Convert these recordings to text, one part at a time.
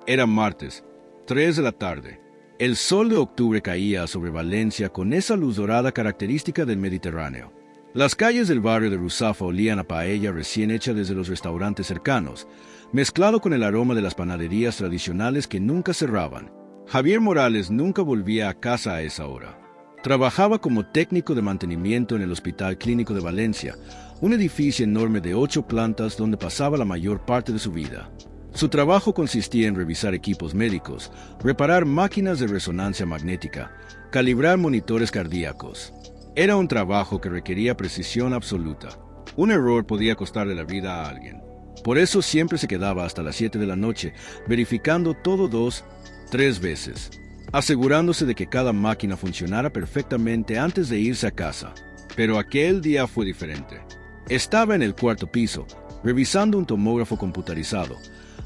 Era martes, 3 de la tarde. El sol de octubre caía sobre Valencia con esa luz dorada característica del Mediterráneo. Las calles del barrio de Ruzafa olían a paella recién hecha desde los restaurantes cercanos, mezclado con el aroma de las panaderías tradicionales que nunca cerraban. Javier Morales nunca volvía a casa a esa hora. Trabajaba como técnico de mantenimiento en el Hospital Clínico de Valencia, un edificio enorme de 8 plantas donde pasaba la mayor parte de su vida. Su trabajo consistía en revisar equipos médicos, reparar máquinas de resonancia magnética, calibrar monitores cardíacos. Era un trabajo que requería precisión absoluta. Un error podía costarle la vida a alguien. Por eso siempre se quedaba hasta las 7 de la noche, verificando todo 2, 3 veces, asegurándose de que cada máquina funcionara perfectamente antes de irse a casa. Pero aquel día fue diferente. Estaba en el 4º piso, revisando un tomógrafo computarizado,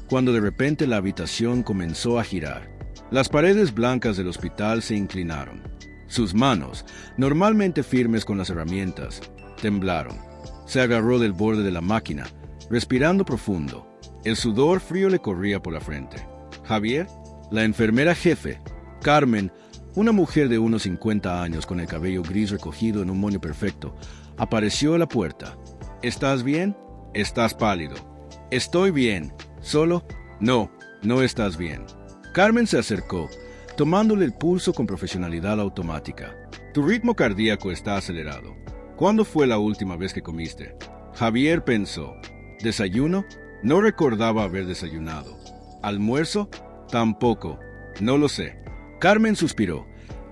cuando de repente la habitación comenzó a girar. Las paredes blancas del hospital se inclinaron. Sus manos, normalmente firmes con las herramientas, temblaron. Se agarró del borde de la máquina, respirando profundo. El sudor frío le corría por la frente. Javier, la enfermera jefe, Carmen, una mujer de unos 50 años con el cabello gris recogido en un moño perfecto, apareció a la puerta. ¿Estás bien? Estás pálido. Estoy bien. ¿Solo? No, no estás bien. Carmen se acercó, tomándole el pulso con profesionalidad automática. Tu ritmo cardíaco está acelerado. ¿Cuándo fue la última vez que comiste? Javier pensó. ¿Desayuno? No recordaba haber desayunado. ¿Almuerzo? Tampoco. No lo sé. Carmen suspiró.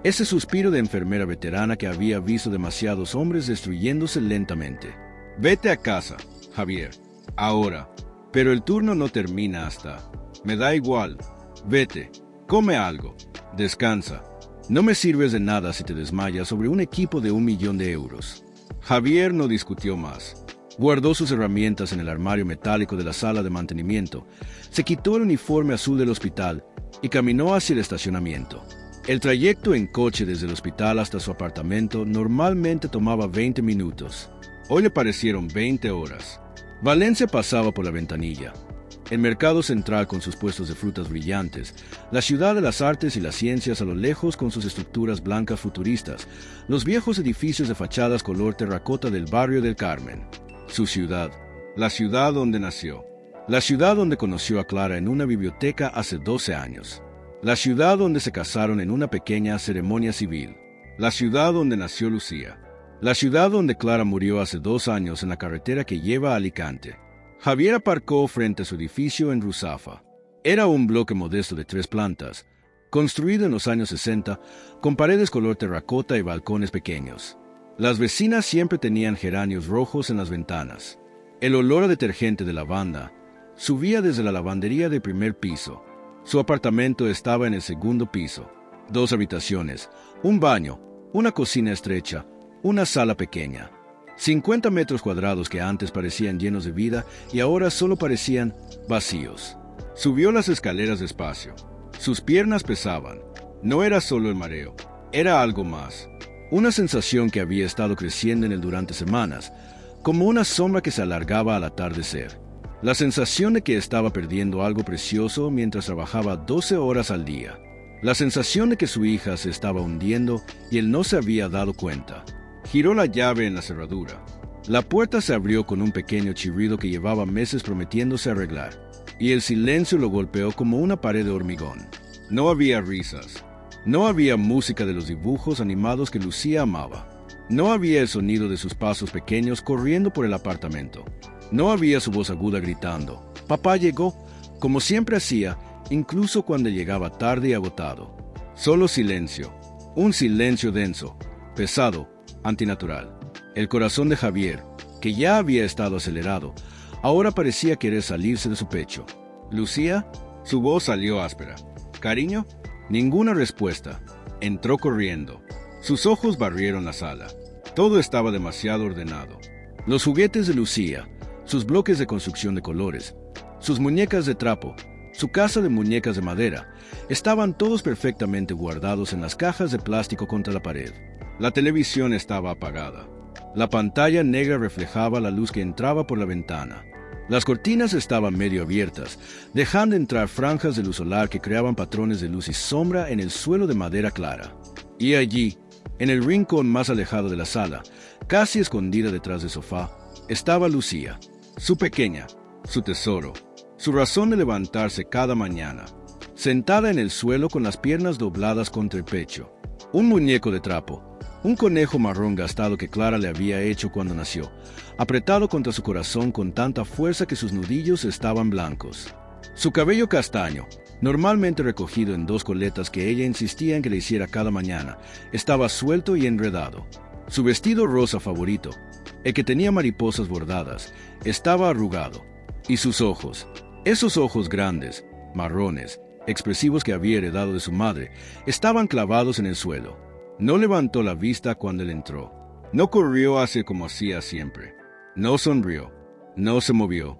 Ese suspiro de enfermera veterana que había visto demasiados hombres destruyéndose lentamente. Vete a casa, Javier. Ahora. Pero el turno no termina hasta... Me da igual. Vete. Come algo. Descansa. No me sirves de nada si te desmayas sobre un equipo de 1 millón de euros. Javier no discutió más. Guardó sus herramientas en el armario metálico de la sala de mantenimiento, se quitó el uniforme azul del hospital y caminó hacia el estacionamiento. El trayecto en coche desde el hospital hasta su apartamento normalmente tomaba 20 minutos. Hoy le parecieron 20 horas. Valencia pasaba por la ventanilla. El mercado central con sus puestos de frutas brillantes, la ciudad de las artes y las ciencias a lo lejos con sus estructuras blancas futuristas, los viejos edificios de fachadas color terracota del barrio del Carmen. Su ciudad, la ciudad donde nació, la ciudad donde conoció a Clara en una biblioteca hace 12 años, la ciudad donde se casaron en una pequeña ceremonia civil, la ciudad donde nació Lucía. La ciudad donde Clara murió hace 2 años en la carretera que lleva a Alicante. Javier aparcó frente a su edificio en Ruzafa. Era un bloque modesto de 3 plantas, construido en los años 60, con paredes color terracota y balcones pequeños. Las vecinas siempre tenían geranios rojos en las ventanas. El olor a detergente de lavanda subía desde la lavandería del 1er piso. Su apartamento estaba en el 2º piso. 2 habitaciones, un baño, una cocina estrecha, una sala pequeña. 50 metros cuadrados que antes parecían llenos de vida y ahora solo parecían vacíos. Subió las escaleras despacio. Sus piernas pesaban. No era solo el mareo, era algo más. Una sensación que había estado creciendo en él durante semanas, como una sombra que se alargaba al atardecer. La sensación de que estaba perdiendo algo precioso mientras trabajaba 12 horas al día. La sensación de que su hija se estaba hundiendo y él no se había dado cuenta. Giró la llave en la cerradura. La puerta se abrió con un pequeño chirrido que llevaba meses prometiéndose arreglar, y el silencio lo golpeó como una pared de hormigón. No había risas. No había música de los dibujos animados que Lucía amaba. No había el sonido de sus pasos pequeños corriendo por el apartamento. No había su voz aguda gritando. Papá llegó, como siempre hacía, incluso cuando llegaba tarde y agotado. Solo silencio. Un silencio denso, pesado, antinatural. El corazón de Javier, que ya había estado acelerado, ahora parecía querer salirse de su pecho. ¿Lucía? Su voz salió áspera. ¿Cariño? Ninguna respuesta. Entró corriendo. Sus ojos barrieron la sala. Todo estaba demasiado ordenado. Los juguetes de Lucía, sus bloques de construcción de colores, sus muñecas de trapo, su casa de muñecas de madera, estaban todos perfectamente guardados en las cajas de plástico contra la pared. La televisión estaba apagada. La pantalla negra reflejaba la luz que entraba por la ventana. Las cortinas estaban medio abiertas, dejando entrar franjas de luz solar que creaban patrones de luz y sombra en el suelo de madera clara. Y allí, en el rincón más alejado de la sala, casi escondida detrás del sofá, estaba Lucía, su pequeña, su tesoro, su razón de levantarse cada mañana, sentada en el suelo con las piernas dobladas contra el pecho. Un muñeco de trapo, un conejo marrón gastado que Clara le había hecho cuando nació, apretado contra su corazón con tanta fuerza que sus nudillos estaban blancos. Su cabello castaño, normalmente recogido en 2 coletas que ella insistía en que le hiciera cada mañana, estaba suelto y enredado. Su vestido rosa favorito, el que tenía mariposas bordadas, estaba arrugado. Y sus ojos, esos ojos grandes, marrones, expresivos que había heredado de su madre, estaban clavados en el suelo. No levantó la vista cuando él entró. No corrió hacia como hacía siempre. No sonrió. No se movió.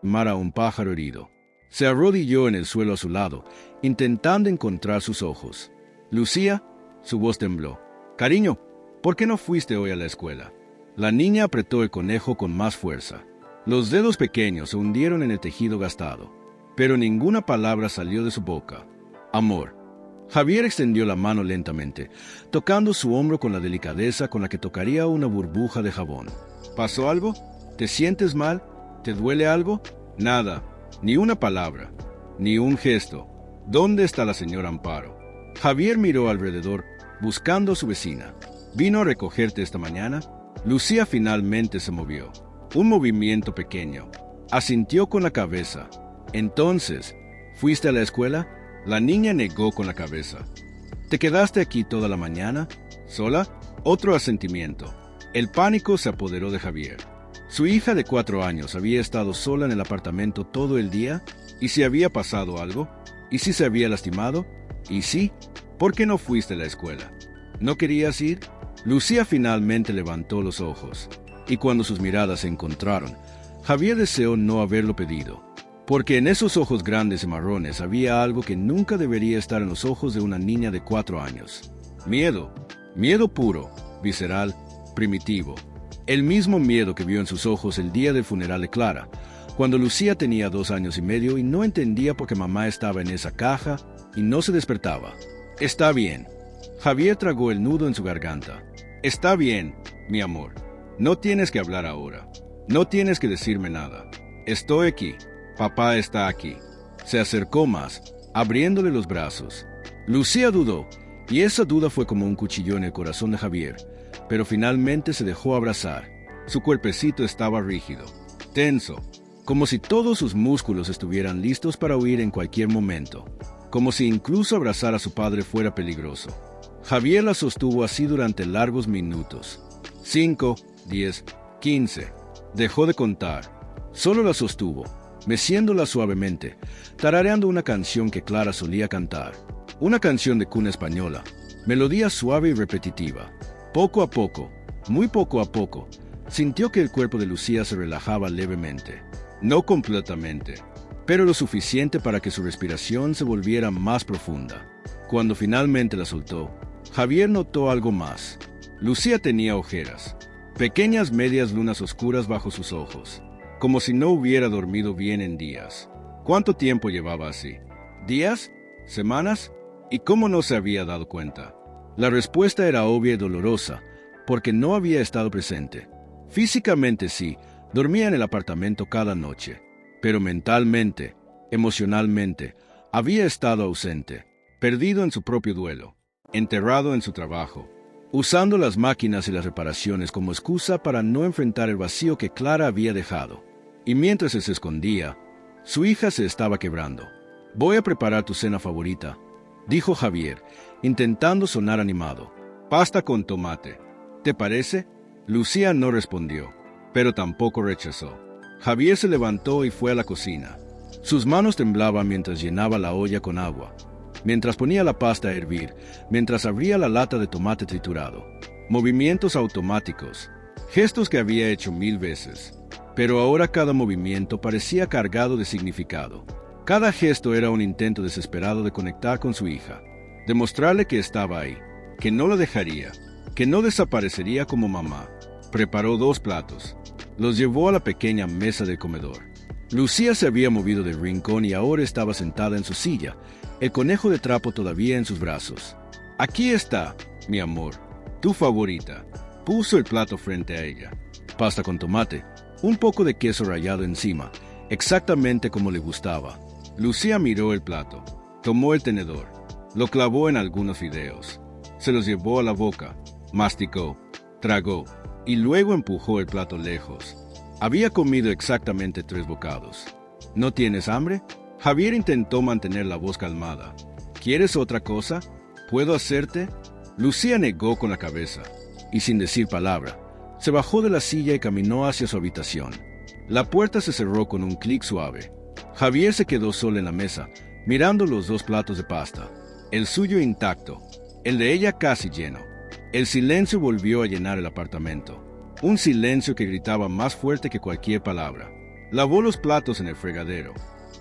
Mara, un pájaro herido. Se arrodilló en el suelo a su lado, intentando encontrar sus ojos. Lucía, su voz tembló. Cariño, ¿por qué no fuiste hoy a la escuela? La niña apretó el conejo con más fuerza. Los dedos pequeños se hundieron en el tejido gastado, pero ninguna palabra salió de su boca. Amor. Javier extendió la mano lentamente, tocando su hombro con la delicadeza con la que tocaría una burbuja de jabón. ¿Pasó algo? ¿Te sientes mal? ¿Te duele algo? Nada, ni una palabra, ni un gesto. ¿Dónde está la señora Amparo? Javier miró alrededor, buscando a su vecina. ¿Vino a recogerte esta mañana? Lucía finalmente se movió. Un movimiento pequeño. Asintió con la cabeza. Entonces, ¿fuiste a la escuela? La niña negó con la cabeza. ¿Te quedaste aquí toda la mañana? ¿Sola? Otro asentimiento. El pánico se apoderó de Javier. Su hija de 4 años había estado sola en el apartamento todo el día. ¿Y si había pasado algo? ¿Y si se había lastimado? ¿Y si? ¿Por qué no fuiste a la escuela? ¿No querías ir? Lucía finalmente levantó los ojos. Y cuando sus miradas se encontraron, Javier deseó no haberlo pedido. Porque en esos ojos grandes y marrones había algo que nunca debería estar en los ojos de una niña de 4 años. Miedo. Miedo puro, visceral, primitivo. El mismo miedo que vio en sus ojos el día del funeral de Clara, cuando Lucía tenía 2 años y medio y no entendía por qué mamá estaba en esa caja y no se despertaba. Está bien. Javier tragó el nudo en su garganta. Está bien, mi amor. No tienes que hablar ahora. No tienes que decirme nada. Estoy aquí. Papá está aquí. Se acercó más, abriéndole los brazos. Lucía dudó, y esa duda fue como un cuchillo en el corazón de Javier, pero finalmente se dejó abrazar. Su cuerpecito estaba rígido, tenso, como si todos sus músculos estuvieran listos para huir en cualquier momento, como si incluso abrazar a su padre fuera peligroso. Javier la sostuvo así durante largos minutos. 5, 10, 15. Dejó de contar. Solo la sostuvo, meciéndola suavemente, tarareando una canción que Clara solía cantar. Una canción de cuna española, melodía suave y repetitiva. Poco a poco, muy poco a poco, sintió que el cuerpo de Lucía se relajaba levemente. No completamente, pero lo suficiente para que su respiración se volviera más profunda. Cuando finalmente la soltó, Javier notó algo más. Lucía tenía ojeras, pequeñas medias lunas oscuras bajo sus ojos, como si no hubiera dormido bien en días. ¿Cuánto tiempo llevaba así? ¿Días? ¿Semanas? ¿Y cómo no se había dado cuenta? La respuesta era obvia y dolorosa, porque no había estado presente. Físicamente sí, dormía en el apartamento cada noche, pero mentalmente, emocionalmente, había estado ausente, perdido en su propio duelo, enterrado en su trabajo, usando las máquinas y las reparaciones como excusa para no enfrentar el vacío que Clara había dejado. Y mientras él se escondía, su hija se estaba quebrando. «Voy a preparar tu cena favorita», dijo Javier, intentando sonar animado. «Pasta con tomate. ¿Te parece?» Lucía no respondió, pero tampoco rechazó. Javier se levantó y fue a la cocina. Sus manos temblaban mientras llenaba la olla con agua, mientras ponía la pasta a hervir, mientras abría la lata de tomate triturado. Movimientos automáticos, gestos que había hecho 1000 veces. Pero ahora cada movimiento parecía cargado de significado. Cada gesto era un intento desesperado de conectar con su hija, de mostrarle que estaba ahí, que no la dejaría, que no desaparecería como mamá. Preparó 2 platos. Los llevó a la pequeña mesa del comedor. Lucía se había movido del rincón y ahora estaba sentada en su silla, el conejo de trapo todavía en sus brazos. Aquí está, mi amor, tu favorita. Puso el plato frente a ella. Pasta con tomate, un poco de queso rallado encima, exactamente como le gustaba. Lucía miró el plato, tomó el tenedor, lo clavó en algunos fideos, se los llevó a la boca, masticó, tragó y luego empujó el plato lejos. Había comido exactamente 3 bocados. ¿No tienes hambre? Javier intentó mantener la voz calmada. ¿Quieres otra cosa? ¿Puedo hacerte? Lucía negó con la cabeza, y sin decir palabra, se bajó de la silla y caminó hacia su habitación. La puerta se cerró con un clic suave. Javier se quedó solo en la mesa, mirando los 2 platos de pasta, el suyo intacto, el de ella casi lleno. El silencio volvió a llenar el apartamento, un silencio que gritaba más fuerte que cualquier palabra. Lavó los platos en el fregadero.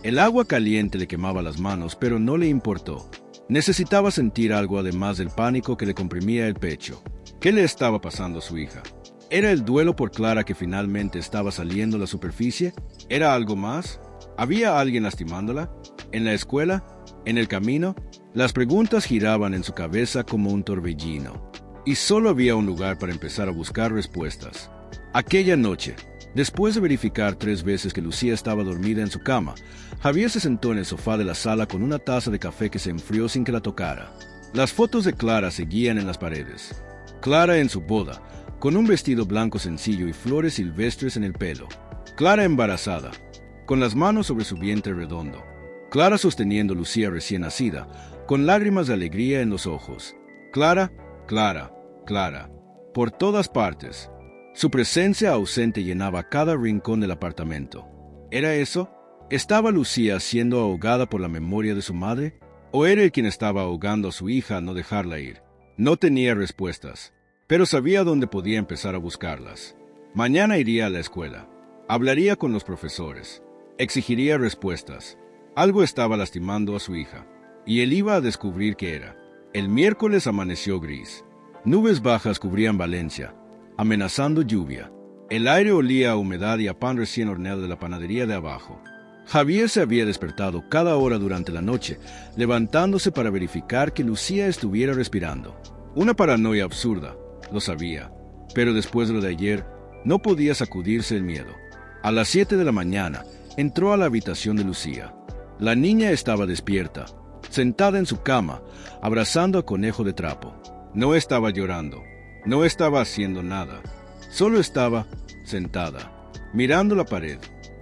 El agua caliente le quemaba las manos, pero no le importó. Necesitaba sentir algo además del pánico que le comprimía el pecho. ¿Qué le estaba pasando a su hija? ¿Era el duelo por Clara que finalmente estaba saliendo a la superficie? ¿Era algo más? ¿Había alguien lastimándola? ¿En la escuela? ¿En el camino? Las preguntas giraban en su cabeza como un torbellino. Y solo había un lugar para empezar a buscar respuestas. Aquella noche, después de verificar 3 veces que Lucía estaba dormida en su cama, Javier se sentó en el sofá de la sala con una taza de café que se enfrió sin que la tocara. Las fotos de Clara seguían en las paredes. Clara en su boda, con un vestido blanco sencillo y flores silvestres en el pelo. Clara embarazada, con las manos sobre su vientre redondo. Clara sosteniendo a Lucía recién nacida, con lágrimas de alegría en los ojos. Clara, Clara, Clara, por todas partes. Su presencia ausente llenaba cada rincón del apartamento. ¿Era eso? ¿Estaba Lucía siendo ahogada por la memoria de su madre? ¿O era él quien estaba ahogando a su hija al no dejarla ir? No tenía respuestas, pero sabía dónde podía empezar a buscarlas. Mañana iría a la escuela. Hablaría con los profesores. Exigiría respuestas. Algo estaba lastimando a su hija, y él iba a descubrir qué era. El miércoles amaneció gris. Nubes bajas cubrían Valencia, amenazando lluvia. El aire olía a humedad y a pan recién horneado de la panadería de abajo. Javier se había despertado cada hora durante la noche, levantándose para verificar que Lucía estuviera respirando. Una paranoia absurda, lo sabía, pero después de lo de ayer, no podía sacudirse el miedo. A las 7 de la mañana, entró a la habitación de Lucía. La niña estaba despierta, sentada en su cama, abrazando a Conejo de Trapo. No estaba llorando, no estaba haciendo nada, solo estaba sentada, mirando la pared.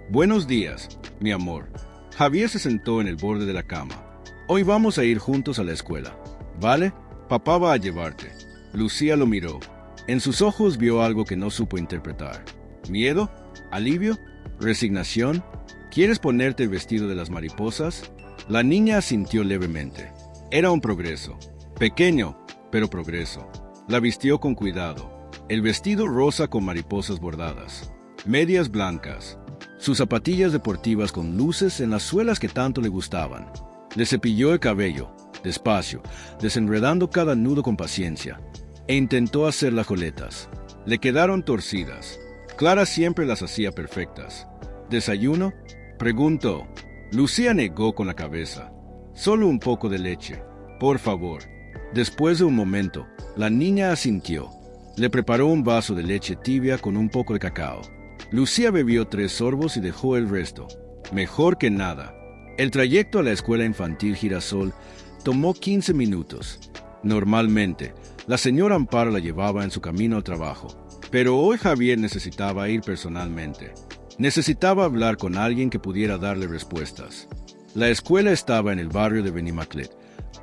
Buenos días, mi amor. Javier se sentó en el borde de la cama. Hoy vamos a ir juntos a la escuela, ¿vale? Papá va a llevarte. Lucía lo miró. En sus ojos vio algo que no supo interpretar. ¿Miedo? ¿Alivio? ¿Resignación? ¿Quieres ponerte el vestido de las mariposas? La niña asintió levemente. Era un progreso. Pequeño, pero progreso. La vistió con cuidado. El vestido rosa con mariposas bordadas. Medias blancas. Sus zapatillas deportivas con luces en las suelas que tanto le gustaban. Le cepilló el cabello, despacio, desenredando cada nudo con paciencia, e intentó hacer las coletas. Le quedaron torcidas. Clara siempre las hacía perfectas. ¿Desayuno? Preguntó. Lucía negó con la cabeza. Solo un poco de leche, por favor. Después de un momento, la niña asintió. Le preparó un vaso de leche tibia con un poco de cacao. Lucía bebió 3 sorbos y dejó el resto. Mejor que nada. El trayecto a la escuela infantil Girasol tomó 15 minutos. Normalmente, la señora Amparo la llevaba en su camino al trabajo. Pero hoy Javier necesitaba ir personalmente. Necesitaba hablar con alguien que pudiera darle respuestas. La escuela estaba en el barrio de Benimaclet,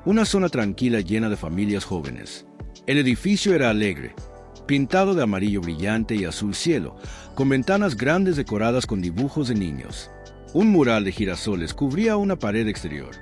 una zona tranquila llena de familias jóvenes. El edificio era alegre, pintado de amarillo brillante y azul cielo, con ventanas grandes decoradas con dibujos de niños. Un mural de girasoles cubría una pared exterior.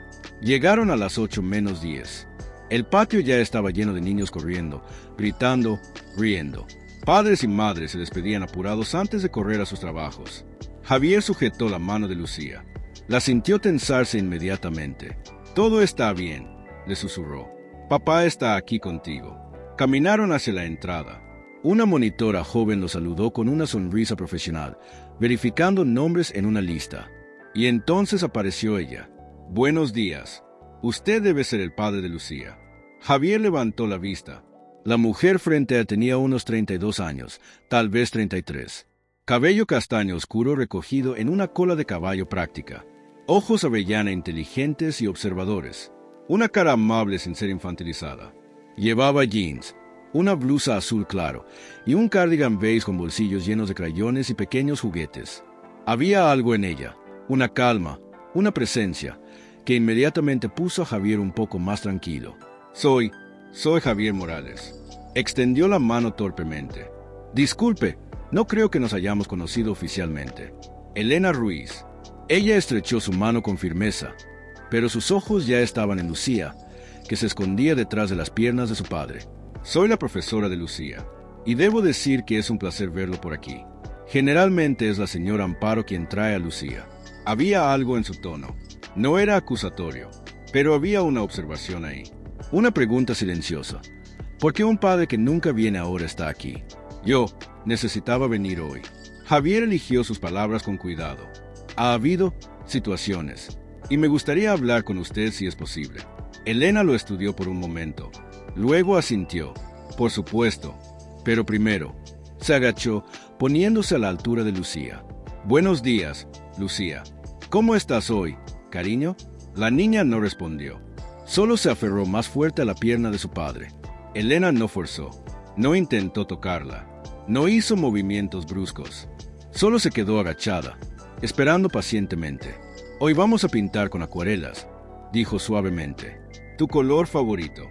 Llegaron a las 8 menos 10. El patio ya estaba lleno de niños corriendo, gritando, riendo. Padres y madres se despedían apurados antes de correr a sus trabajos. Javier sujetó la mano de Lucía. La sintió tensarse inmediatamente. «Todo está bien», le susurró. «Papá está aquí contigo. Caminaron hacia la entrada. Una monitora joven los saludó con una sonrisa profesional, verificando nombres en una lista. Y entonces apareció ella. «Buenos días. Usted debe ser el padre de Lucía». Javier levantó la vista. La mujer frente a él tenía unos 32 años, tal vez 33. Cabello castaño oscuro recogido en una cola de caballo práctica. Ojos avellana inteligentes y observadores. Una cara amable sin ser infantilizada. Llevaba jeans, una blusa azul claro y un cardigan beige con bolsillos llenos de crayones y pequeños juguetes. Había algo en ella, una calma, una presencia, que inmediatamente puso a Javier un poco más tranquilo. Soy Javier Morales. Extendió la mano torpemente. Disculpe, no creo que nos hayamos conocido oficialmente. Elena Ruiz. Ella estrechó su mano con firmeza, pero sus ojos ya estaban en Lucía, que se escondía detrás de las piernas de su padre. Soy la profesora de Lucía, y debo decir que es un placer verlo por aquí. Generalmente es la señora Amparo quien trae a Lucía. Había algo en su tono. No era acusatorio, pero había una observación ahí. Una pregunta silenciosa. ¿Por qué un padre que nunca viene ahora está aquí? Yo necesitaba venir hoy. Javier eligió sus palabras con cuidado. Ha habido situaciones, y me gustaría hablar con usted si es posible. Elena lo estudió por un momento. Luego asintió. Por supuesto. Pero primero, se agachó, poniéndose a la altura de Lucía. Buenos días, Lucía. ¿Cómo estás hoy, cariño? La niña no respondió. Solo se aferró más fuerte a la pierna de su padre. Elena no forzó. No intentó tocarla. No hizo movimientos bruscos. Solo se quedó agachada, esperando pacientemente. Hoy vamos a pintar con acuarelas, dijo suavemente. Tu color favorito.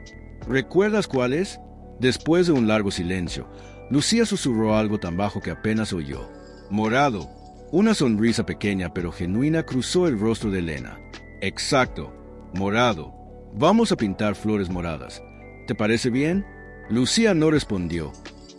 ¿Recuerdas cuál es? Después de un largo silencio, Lucía susurró algo tan bajo que apenas oyó. Morado. Una sonrisa pequeña pero genuina cruzó el rostro de Elena. Exacto. Morado. Vamos a pintar flores moradas. ¿Te parece bien? Lucía no respondió,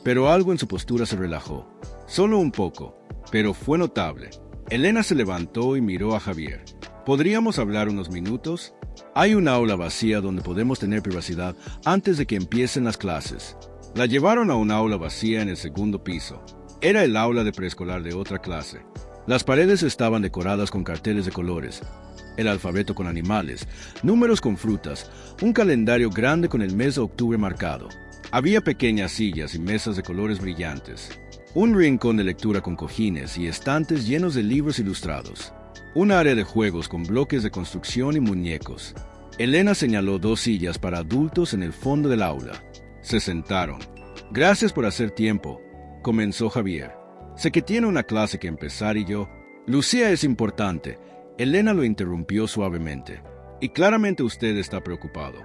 pero algo en su postura se relajó. Solo un poco, pero fue notable. Elena se levantó y miró a Javier. ¿Podríamos hablar unos minutos? Hay una aula vacía donde podemos tener privacidad antes de que empiecen las clases. La llevaron a una aula vacía en el segundo piso. Era el aula de preescolar de otra clase. Las paredes estaban decoradas con carteles de colores, el alfabeto con animales, números con frutas, un calendario grande con el mes de octubre marcado. Había pequeñas sillas y mesas de colores brillantes, un rincón de lectura con cojines y estantes llenos de libros ilustrados, un área de juegos con bloques de construcción y muñecos. Elena señaló 2 sillas para adultos en el fondo del aula. Se sentaron. Gracias por hacer tiempo, comenzó Javier. Sé que tiene una clase que empezar y yo... Lucía es importante. Elena lo interrumpió suavemente. Y claramente usted está preocupado.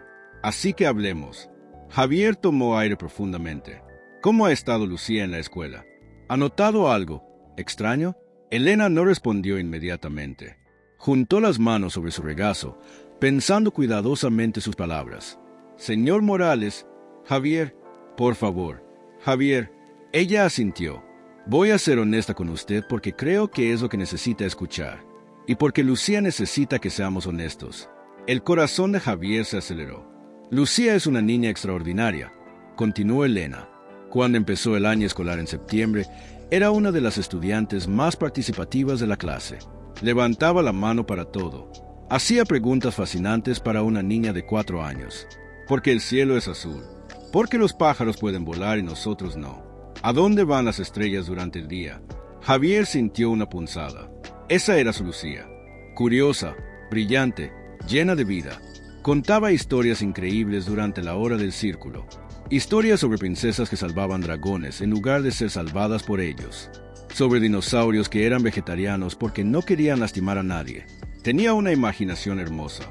Así que hablemos. Javier tomó aire profundamente. ¿Cómo ha estado Lucía en la escuela? ¿Ha notado algo extraño? Elena no respondió inmediatamente. Juntó las manos sobre su regazo, pensando cuidadosamente sus palabras. Señor Morales, Javier, por favor. Javier, ella asintió. Voy a ser honesta con usted porque creo que es lo que necesita escuchar. Y porque Lucía necesita que seamos honestos. El corazón de Javier se aceleró. Lucía es una niña extraordinaria, continuó Elena. Cuando empezó el año escolar en septiembre, era una de las estudiantes más participativas de la clase. Levantaba la mano para todo. Hacía preguntas fascinantes para una niña de 4 años. ¿Por qué el cielo es azul? ¿Por qué los pájaros pueden volar y nosotros no? ¿A dónde van las estrellas durante el día? Javier sintió una punzada. Esa era su Lucía. Curiosa, brillante, llena de vida. Contaba historias increíbles durante la hora del círculo. Historias sobre princesas que salvaban dragones en lugar de ser salvadas por ellos. Sobre dinosaurios que eran vegetarianos porque no querían lastimar a nadie. Tenía una imaginación hermosa.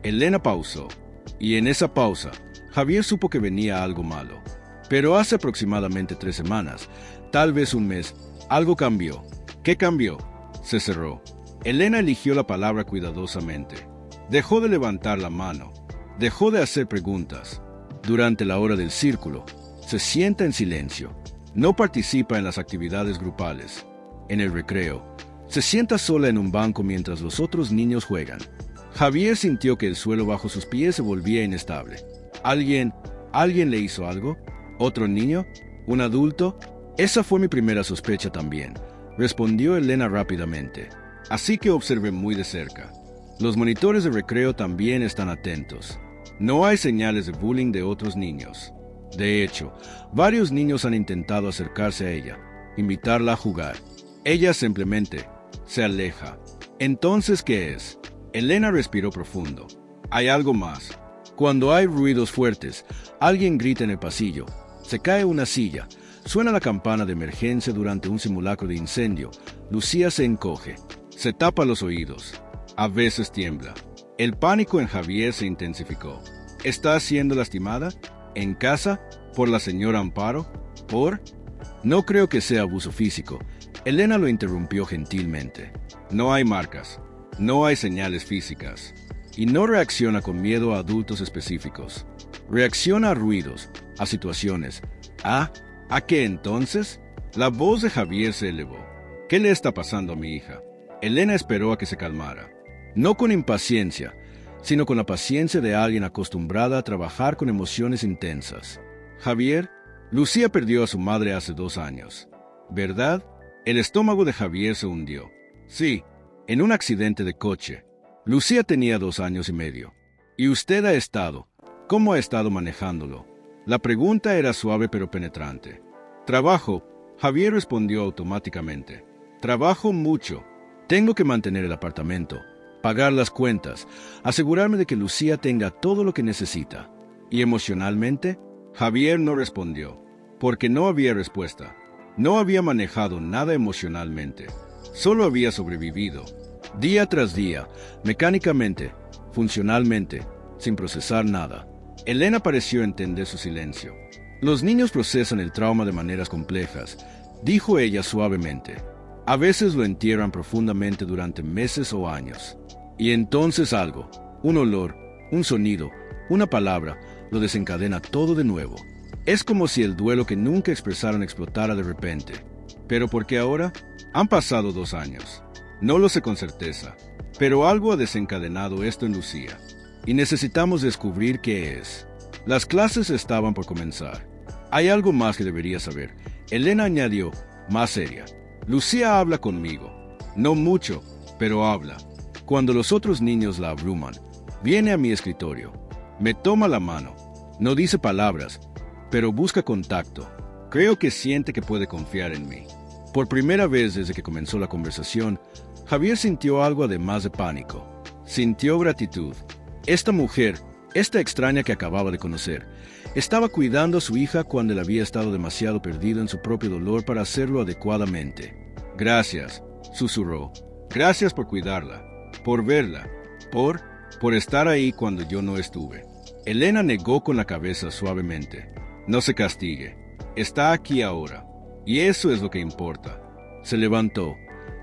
Elena pausó. Y en esa pausa, Javier supo que venía algo malo. Pero hace aproximadamente 3 semanas, tal vez un mes, algo cambió. ¿Qué cambió? Se cerró. Elena eligió la palabra cuidadosamente. Dejó de levantar la mano. Dejó de hacer preguntas. Durante la hora del círculo, se sienta en silencio. No participa en las actividades grupales. En el recreo, se sienta sola en un banco mientras los otros niños juegan. Javier sintió que el suelo bajo sus pies se volvía inestable. ¿Alguien le hizo algo? ¿Otro niño? ¿Un adulto? Esa fue mi primera sospecha también, respondió Elena rápidamente. Así que observé muy de cerca. Los monitores de recreo también están atentos. No hay señales de bullying de otros niños. De hecho, varios niños han intentado acercarse a ella, invitarla a jugar. Ella simplemente se aleja. Entonces, ¿qué es? Elena respiró profundo. Hay algo más. Cuando hay ruidos fuertes, alguien grita en el pasillo, se cae una silla, suena la campana de emergencia durante un simulacro de incendio, Lucía se encoge, se tapa los oídos, a veces tiembla. El pánico en Javier se intensificó. ¿Está siendo lastimada? ¿En casa? ¿Por la señora Amparo? ¿Por? No creo que sea abuso físico. Elena lo interrumpió gentilmente. No hay marcas, no hay señales físicas. Y no reacciona con miedo a adultos específicos. Reacciona a ruidos, a situaciones. ¿A qué entonces? La voz de Javier se elevó. ¿Qué le está pasando a mi hija? Elena esperó a que se calmara. No con impaciencia, sino con la paciencia de alguien acostumbrada a trabajar con emociones intensas. Javier, Lucía perdió a su madre hace 2 años. ¿Verdad? El estómago de Javier se hundió. Sí, en un accidente de coche. Lucía tenía 2 años y medio. ¿Y usted ha estado? ¿Cómo ha estado manejándolo? La pregunta era suave pero penetrante. Trabajo, Javier respondió automáticamente. Trabajo mucho. Tengo que mantener el apartamento, pagar las cuentas, asegurarme de que Lucía tenga todo lo que necesita. ¿Y emocionalmente? Javier no respondió, porque no había respuesta. No había manejado nada emocionalmente. Solo había sobrevivido. Día tras día, mecánicamente, funcionalmente, sin procesar nada. Elena pareció entender su silencio. Los niños procesan el trauma de maneras complejas, dijo ella suavemente. A veces lo entierran profundamente durante meses o años. Y entonces algo, un olor, un sonido, una palabra, lo desencadena todo de nuevo. Es como si el duelo que nunca expresaron explotara de repente. ¿Pero por qué ahora? Han pasado 2 años. No lo sé con certeza, pero algo ha desencadenado esto en Lucía. Y necesitamos descubrir qué es. Las clases estaban por comenzar. Hay algo más que debería saber. Elena añadió, más seria. Lucía habla conmigo. No mucho, pero habla. Cuando los otros niños la abruman, viene a mi escritorio. Me toma la mano. No dice palabras, pero busca contacto. Creo que siente que puede confiar en mí. Por primera vez desde que comenzó la conversación, Javier sintió algo además de pánico. Sintió gratitud. Esta mujer, esta extraña que acababa de conocer, estaba cuidando a su hija cuando él había estado demasiado perdido en su propio dolor para hacerlo adecuadamente. Gracias, susurró. Gracias por cuidarla, por verla, por estar ahí cuando yo no estuve. Elena negó con la cabeza suavemente. No se castigue. Está aquí ahora. Y eso es lo que importa. Se levantó,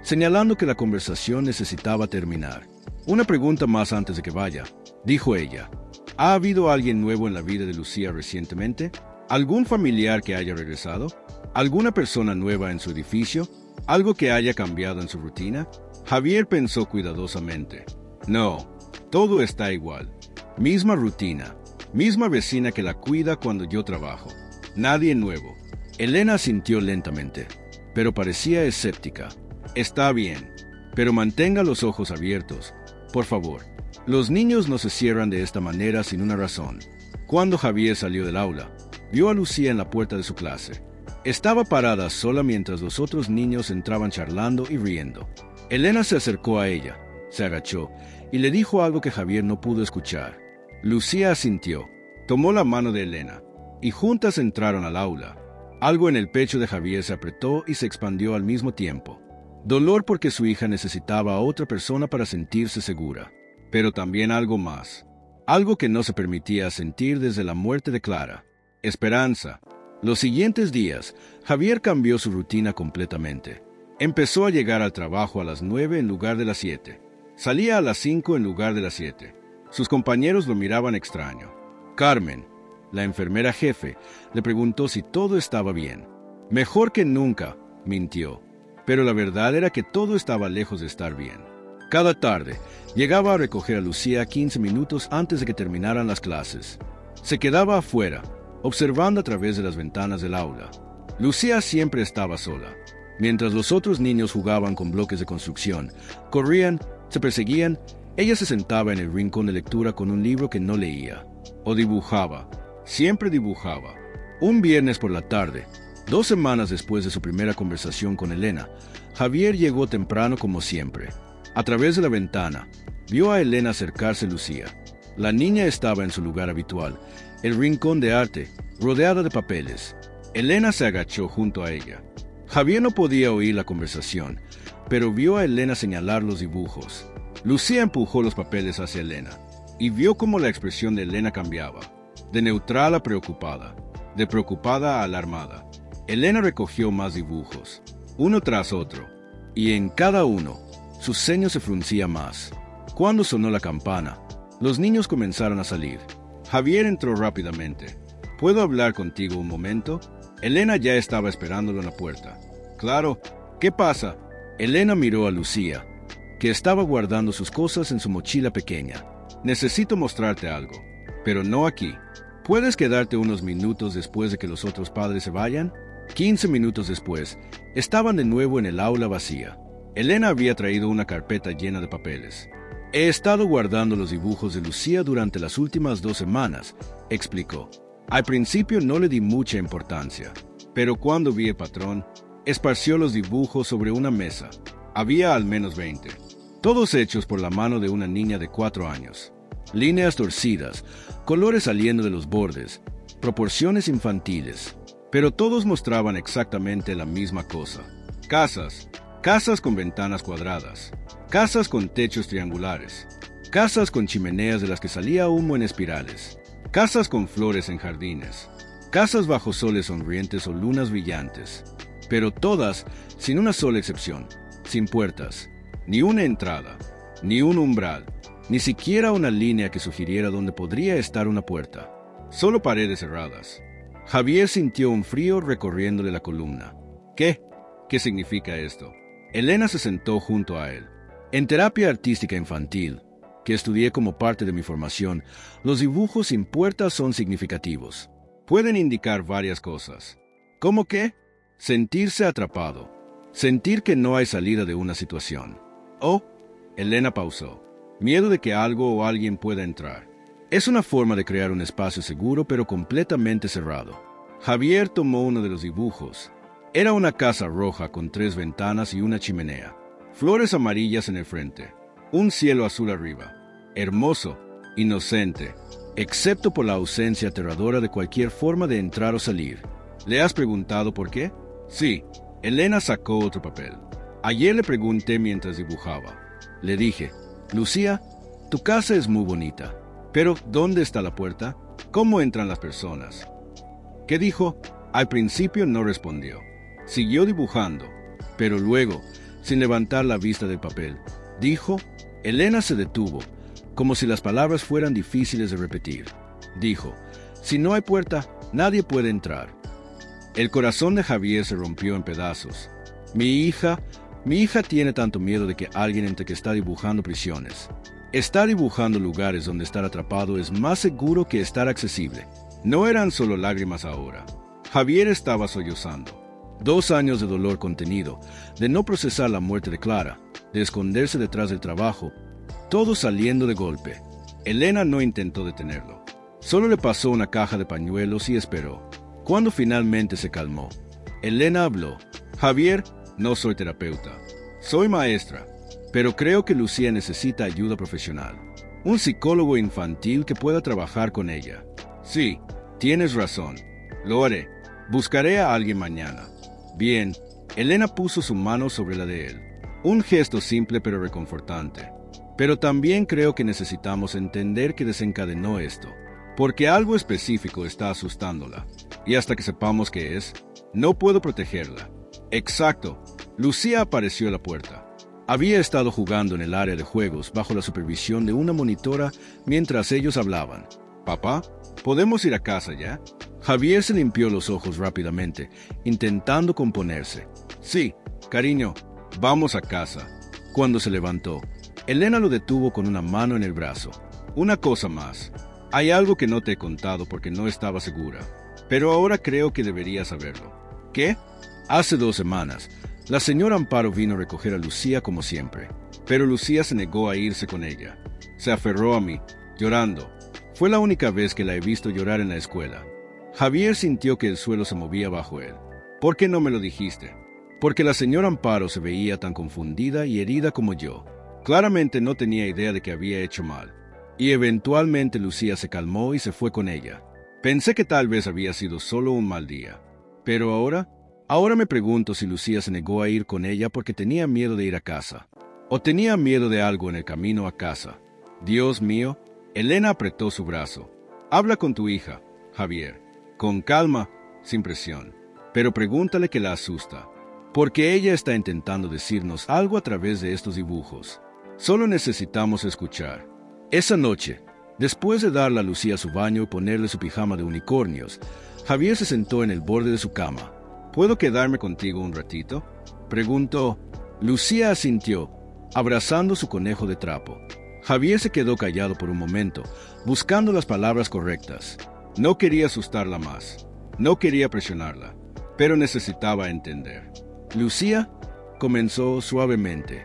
señalando que la conversación necesitaba terminar. Una pregunta más antes de que vaya, dijo ella. ¿Ha habido alguien nuevo en la vida de Lucía recientemente? ¿Algún familiar que haya regresado? ¿Alguna persona nueva en su edificio? ¿Algo que haya cambiado en su rutina? Javier pensó cuidadosamente. No, todo está igual. Misma rutina, misma vecina que la cuida cuando yo trabajo. Nadie nuevo. Elena asintió lentamente, pero parecía escéptica. Está bien, pero mantenga los ojos abiertos, por favor. Los niños no se cierran de esta manera sin una razón. Cuando Javier salió del aula, vio a Lucía en la puerta de su clase. Estaba parada sola mientras los otros niños entraban charlando y riendo. Elena se acercó a ella, se agachó y le dijo algo que Javier no pudo escuchar. Lucía asintió, tomó la mano de Elena y juntas entraron al aula. Algo en el pecho de Javier se apretó y se expandió al mismo tiempo. Dolor porque su hija necesitaba a otra persona para sentirse segura. Pero también algo más. Algo que no se permitía sentir desde la muerte de Clara. Esperanza. Los siguientes días, Javier cambió su rutina completamente. Empezó a llegar al trabajo a las 9 en lugar de las 7. Salía a las 5 en lugar de las 7. Sus compañeros lo miraban extraño. Carmen, la enfermera jefe, le preguntó si todo estaba bien. Mejor que nunca, mintió. Pero la verdad era que todo estaba lejos de estar bien. Cada tarde, llegaba a recoger a Lucía 15 minutos antes de que terminaran las clases. Se quedaba afuera, observando a través de las ventanas del aula. Lucía siempre estaba sola. Mientras los otros niños jugaban con bloques de construcción, corrían, se perseguían, ella se sentaba en el rincón de lectura con un libro que no leía. O dibujaba. Siempre dibujaba. Un viernes por la tarde, 2 semanas después de su primera conversación con Elena, Javier llegó temprano como siempre. A través de la ventana, vio a Elena acercarse a Lucía. La niña estaba en su lugar habitual, el rincón de arte, rodeada de papeles. Elena se agachó junto a ella. Javier no podía oír la conversación, pero vio a Elena señalar los dibujos. Lucía empujó los papeles hacia Elena, y vio cómo la expresión de Elena cambiaba, de neutral a preocupada, de preocupada a alarmada. Elena recogió más dibujos, uno tras otro, y en cada uno, su ceño se fruncía más. Cuando sonó la campana, los niños comenzaron a salir. Javier entró rápidamente. ¿Puedo hablar contigo un momento? Elena ya estaba esperándolo en la puerta. Claro, ¿qué pasa? Elena miró a Lucía, que estaba guardando sus cosas en su mochila pequeña. Necesito mostrarte algo, pero no aquí. ¿Puedes quedarte unos minutos después de que los otros padres se vayan? 15 minutos después, estaban de nuevo en el aula vacía. Elena había traído una carpeta llena de papeles. He estado guardando los dibujos de Lucía durante las últimas 2 semanas, explicó. Al principio no le di mucha importancia, pero cuando vi el patrón, esparció los dibujos sobre una mesa. Había al menos 20, todos hechos por la mano de una niña de 4 años. Líneas torcidas, colores saliendo de los bordes, proporciones infantiles, pero todos mostraban exactamente la misma cosa. Casas con ventanas cuadradas, casas con techos triangulares, casas con chimeneas de las que salía humo en espirales, casas con flores en jardines, casas bajo soles sonrientes o lunas brillantes, pero todas sin una sola excepción, sin puertas, ni una entrada, ni un umbral, ni siquiera una línea que sugiriera dónde podría estar una puerta, solo paredes cerradas. Javier sintió un frío recorriéndole la columna. ¿Qué? ¿Qué significa esto? Elena se sentó junto a él. En terapia artística infantil, que estudié como parte de mi formación, los dibujos sin puertas son significativos. Pueden indicar varias cosas. ¿Cómo qué? Sentirse atrapado. Sentir que no hay salida de una situación. Oh, Elena pausó. Miedo de que algo o alguien pueda entrar. Es una forma de crear un espacio seguro pero completamente cerrado. Javier tomó uno de los dibujos. Era una casa roja con 3 ventanas y una chimenea. Flores amarillas en el frente. Un cielo azul arriba. Hermoso, inocente, excepto por la ausencia aterradora de cualquier forma de entrar o salir. ¿Le has preguntado por qué? Sí. Elena sacó otro papel. Ayer le pregunté mientras dibujaba. Le dije, Lucía, tu casa es muy bonita. Pero, ¿dónde está la puerta? ¿Cómo entran las personas? ¿Qué dijo? Al principio no respondió. Siguió dibujando, pero luego, sin levantar la vista del papel, dijo. Elena se detuvo, como si las palabras fueran difíciles de repetir. Dijo, si no hay puerta, nadie puede entrar. El corazón de Javier se rompió en pedazos. Mi hija tiene tanto miedo de que alguien entre que está dibujando prisiones. Estar dibujando lugares donde estar atrapado es más seguro que estar accesible. No eran solo lágrimas ahora. Javier estaba sollozando. 2 años de dolor contenido, de no procesar la muerte de Clara, de esconderse detrás del trabajo, todo saliendo de golpe. Elena no intentó detenerlo. Solo le pasó una caja de pañuelos y esperó. Cuando finalmente se calmó, Elena habló. Javier, no soy terapeuta. Soy maestra. Pero creo que Lucía necesita ayuda profesional. Un psicólogo infantil que pueda trabajar con ella. Sí, tienes razón. Lo haré. Buscaré a alguien mañana. Bien. Elena puso su mano sobre la de él. Un gesto simple pero reconfortante. Pero también creo que necesitamos entender que desencadenó esto. Porque algo específico está asustándola. Y hasta que sepamos qué es, no puedo protegerla. Exacto. Lucía apareció a la puerta. Había estado jugando en el área de juegos bajo la supervisión de una monitora mientras ellos hablaban. «Papá, ¿podemos ir a casa ya?» Javier se limpió los ojos rápidamente, intentando componerse. «Sí, cariño, vamos a casa». Cuando se levantó, Elena lo detuvo con una mano en el brazo. «Una cosa más. Hay algo que no te he contado porque no estaba segura. pero ahora creo que deberías saberlo. ¿Qué? Hace 2 semanas, la señora Amparo vino a recoger a Lucía como siempre, pero Lucía se negó a irse con ella. Se aferró a mí, llorando. Fue la única vez que la he visto llorar en la escuela. Javier sintió que el suelo se movía bajo él. ¿Por qué no me lo dijiste? Porque la señora Amparo se veía tan confundida y herida como yo. Claramente no tenía idea de que había hecho mal. Y eventualmente Lucía se calmó y se fue con ella. Pensé que tal vez había sido solo un mal día. Pero ahora me pregunto si Lucía se negó a ir con ella porque tenía miedo de ir a casa. O tenía miedo de algo en el camino a casa. Dios mío, Elena apretó su brazo. Habla con tu hija, Javier. Con calma, sin presión. Pero pregúntale qué la asusta. Porque ella está intentando decirnos algo a través de estos dibujos. Solo necesitamos escuchar. Esa noche, después de darle a Lucía su baño y ponerle su pijama de unicornios, Javier se sentó en el borde de su cama. ¿Puedo quedarme contigo un ratito?, preguntó. Lucía asintió, abrazando su conejo de trapo. Javier se quedó callado por un momento, buscando las palabras correctas. No quería asustarla más. No quería presionarla, pero necesitaba entender. Lucía, comenzó suavemente.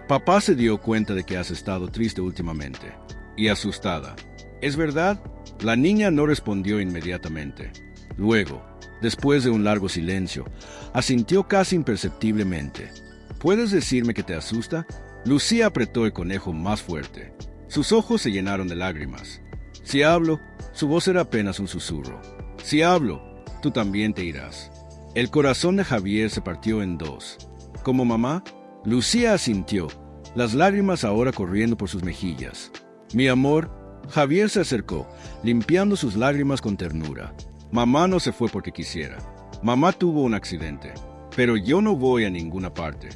Papá se dio cuenta de que has estado triste últimamente y asustada. ¿Es verdad? La niña no respondió inmediatamente. Luego, después de un largo silencio, asintió casi imperceptiblemente. ¿Puedes decirme que te asusta? Lucía apretó el conejo más fuerte. Sus ojos se llenaron de lágrimas. Si hablo, su voz era apenas un susurro. Si hablo, tú también te irás. El corazón de Javier se partió en 2. Como mamá, Lucía asintió, las lágrimas ahora corriendo por sus mejillas. Mi amor, Javier se acercó, limpiando sus lágrimas con ternura. Mamá no se fue porque quisiera. Mamá tuvo un accidente, pero yo no voy a ninguna parte.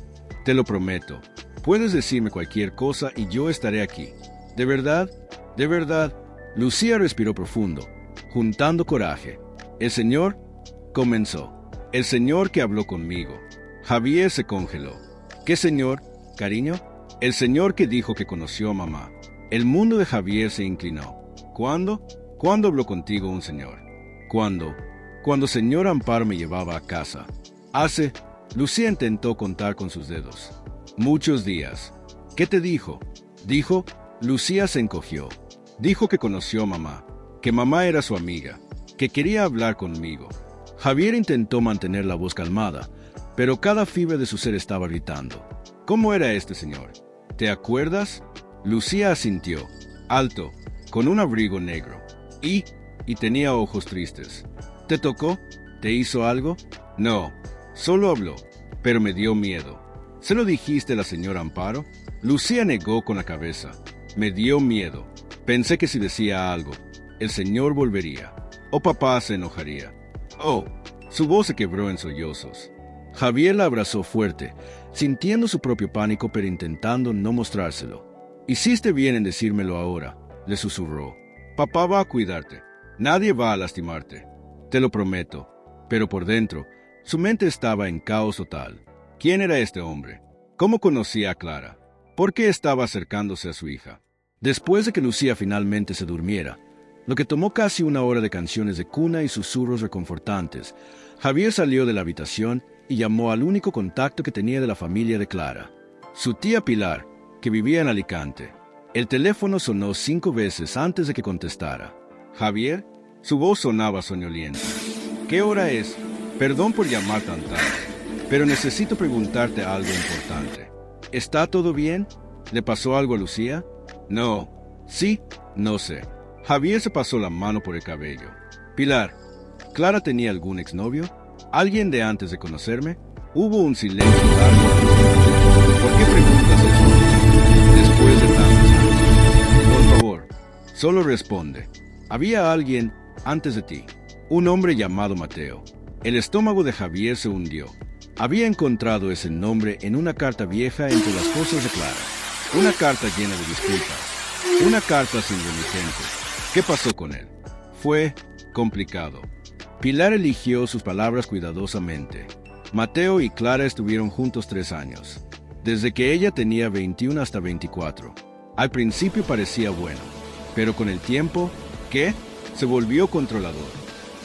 Te lo prometo. Puedes decirme cualquier cosa y yo estaré aquí. ¿De verdad? ¿De verdad? Lucía respiró profundo, juntando coraje. El Señor comenzó. El Señor que habló conmigo. Javier se congeló. ¿Qué Señor, cariño? El Señor que dijo que conoció a mamá. El mundo de Javier se inclinó. ¿Cuándo? ¿Cuándo habló contigo un Señor? ¿Cuándo? Cuando señor Amparo me llevaba a casa. Lucía intentó contar con sus dedos. Muchos días. ¿Qué te dijo? Dijo, Lucía se encogió. Dijo que conoció a mamá, que mamá era su amiga, que quería hablar conmigo. Javier intentó mantener la voz calmada, pero cada fibra de su ser estaba gritando. ¿Cómo era este señor? ¿Te acuerdas? Lucía asintió, alto, con un abrigo negro, y tenía ojos tristes. ¿Te tocó? ¿Te hizo algo? No, solo habló, pero me dio miedo. ¿Se lo dijiste a la señora Amparo? Lucía negó con la cabeza. Me dio miedo. Pensé que si decía algo, el señor volvería, o papá se enojaría. Oh, su voz se quebró en sollozos. Javier la abrazó fuerte, sintiendo su propio pánico pero intentando no mostrárselo. Hiciste bien en decírmelo ahora, le susurró. Papá va a cuidarte. Nadie va a lastimarte. Te lo prometo. Pero por dentro, su mente estaba en caos total. ¿Quién era este hombre? ¿Cómo conocía a Clara? ¿Por qué estaba acercándose a su hija? Después de que Lucía finalmente se durmiera, lo que tomó casi 1 hora de canciones de cuna y susurros reconfortantes, Javier salió de la habitación y llamó al único contacto que tenía de la familia de Clara, su tía Pilar, que vivía en Alicante. El teléfono sonó 5 veces antes de que contestara. Javier, su voz sonaba soñolienta. ¿Qué hora es? Perdón por llamar tan tarde, pero necesito preguntarte algo importante. ¿Está todo bien? ¿Le pasó algo a Lucía? No. Sí, no sé. Javier se pasó la mano por el cabello. Pilar, ¿Clara tenía algún exnovio? ¿Alguien de antes de conocerme? Hubo un silencio largo. ¿Por qué preguntas eso? Después de tantos años. Por favor, solo responde. Había alguien antes de ti. Un hombre llamado Mateo. El estómago de Javier se hundió. Había encontrado ese nombre en una carta vieja entre las cosas de Clara. Una carta llena de disculpas. Una carta sin remitente. ¿Qué pasó con él? Fue complicado. Pilar eligió sus palabras cuidadosamente. Mateo y Clara estuvieron juntos 3 años. Desde que ella tenía 21 hasta 24. Al principio parecía bueno, pero con el tiempo, ¿qué? Se volvió controlador,